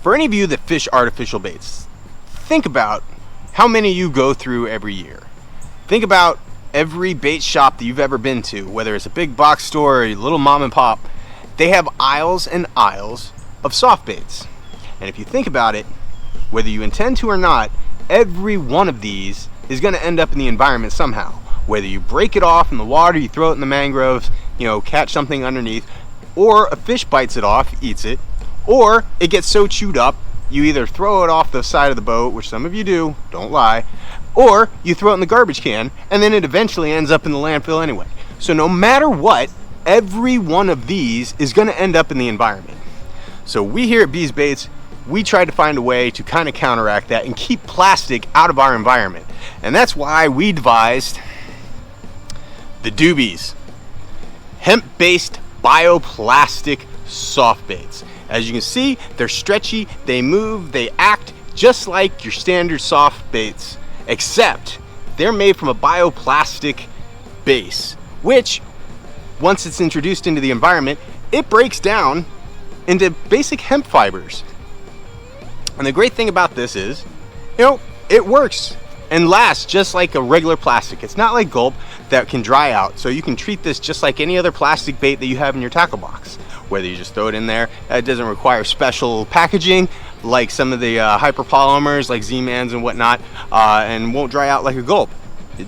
For any of you that fish artificial baits, think about how many you go through every year. Think about every bait shop that you've ever been to, whether it's a big box store or a little mom and pop. They have aisles and aisles of soft baits. And if you think about it, whether you intend to or not, every one of these is going to end up in the environment somehow. Whether you break it off in the water, you throw it in the mangroves, catch something underneath, or a fish bites it off, eats it, or it gets so chewed up, you either throw it off the side of the boat, which some of you do, don't lie, or you throw it in the garbage can, and then it eventually ends up in the landfill anyway. So no matter what, every one of these is going to end up in the environment. So we here at Bees Baits, we try to find a way to kind of counteract that and keep plastic out of our environment. And that's why we devised the Doobies, hemp-based bioplastic soft baits. As you can see, they're stretchy, they move, they act just like your standard soft baits, except they're made from a bioplastic base, which, once it's introduced into the environment, it breaks down into basic hemp fibers. And the great thing about this is, it works and lasts just like a regular plastic. It's not like gulp that can dry out, so you can treat this just like any other plastic bait that you have in your tackle box. Whether you just throw it in there, it doesn't require special packaging like some of the hyperpolymers like Z-Mans and whatnot, and won't dry out like a gulp,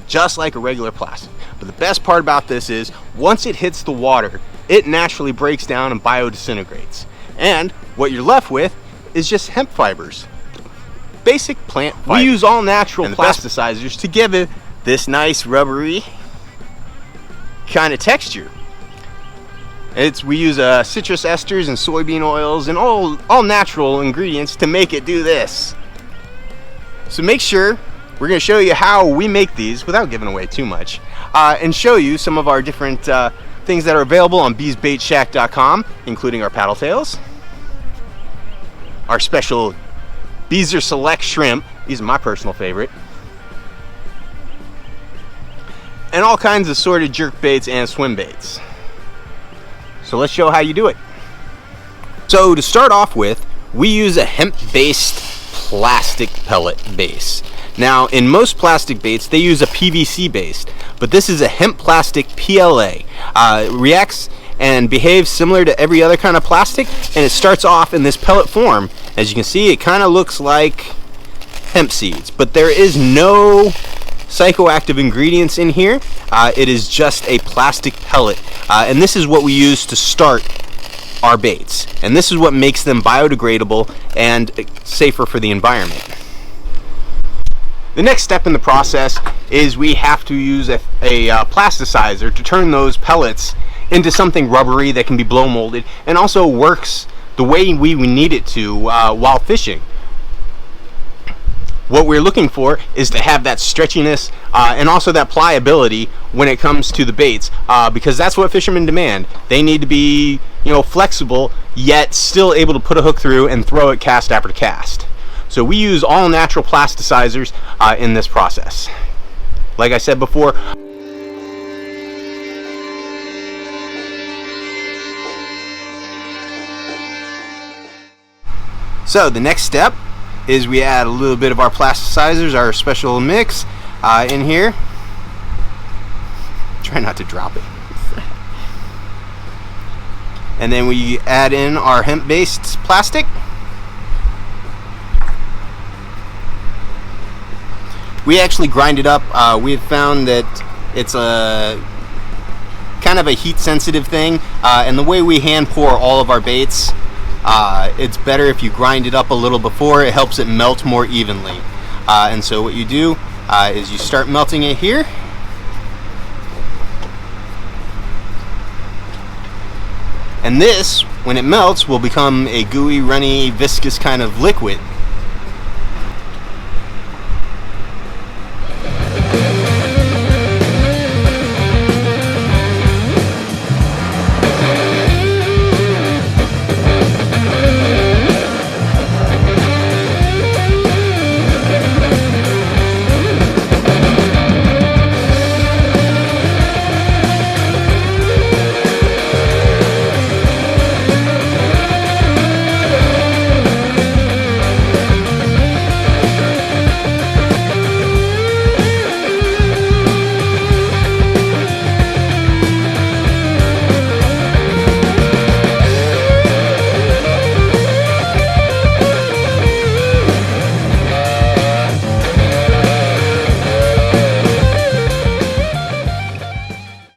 just like a regular plastic. But the best part about this is, once it hits the water, it naturally breaks down and biodisintegrates. And what you're left with is just hemp fibers. Basic plant fibers. We use all natural plasticizers to give it this nice rubbery kind of texture. We use citrus esters and soybean oils and all natural ingredients to make it do this. So make sure, we're going to show you how we make these without giving away too much, and show you some of our different things that are available on beesbaitshack.com, including our paddle tails, our special Beezer Select shrimp, these are my personal favorite, and all kinds of assorted jerk baits and swim baits. So let's show how you do it. So to start off with, we use a hemp-based plastic pellet base. Now, in most plastic baits, they use a PVC base, but this is a hemp plastic PLA. It reacts and behaves similar to every other kind of plastic, and it starts off in this pellet form. As you can see, it kind of looks like hemp seeds, but there is no psychoactive ingredients in here. It is just a plastic pellet, and this is what we use to start our baits, and this is what makes them biodegradable and safer for the environment. The next step in the process is we have to use a plasticizer to turn those pellets into something rubbery that can be blow molded and also works the way we need it to while fishing. What we're looking for is to have that stretchiness and also that pliability when it comes to the baits, because that's what fishermen demand. They need to be, flexible, yet still able to put a hook through and throw it cast after cast. So we use all natural plasticizers in this process. Like I said before, so the next step is we add a little bit of our plasticizers, our special mix, in here. Try not to drop it. And then we add in our hemp-based plastic. We actually grind it up. We have found that it's a kind of a heat-sensitive thing, and the way we hand pour all of our baits, it's better if you grind it up a little before. It helps it melt more evenly. And so what you do is you start melting it here. And this, when it melts, will become a gooey, runny, viscous kind of liquid.